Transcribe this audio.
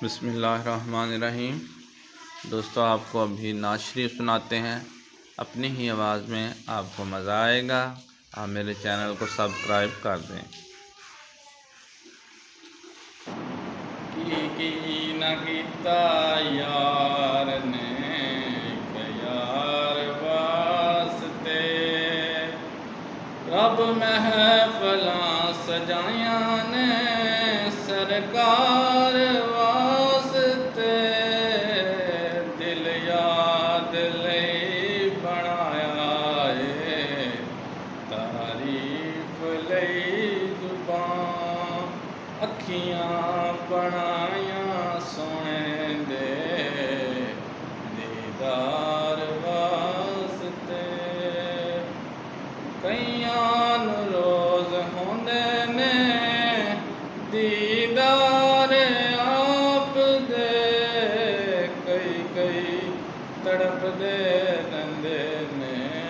बिस्मिल्लाहिर्रहमानिर्रहीम। दोस्तों, आपको अभी नात शरीफ सुनाते हैं अपनी ही आवाज़ में। आपको मज़ा आएगा। आप मेरे चैनल को सब्सक्राइब कर दें। की न कीता यार ने कि यार वास्ते, रब महफिलां सजाया ने सरकार वास्ते। दिल याद लई बनाया है, तारीफ लई जुबान। अखियां बनाया सोने दे दीदार वास्ते। कईयां नूं रोज़ होंदे ने दीदार आप दे, कई तड़पदे रहिंदे ने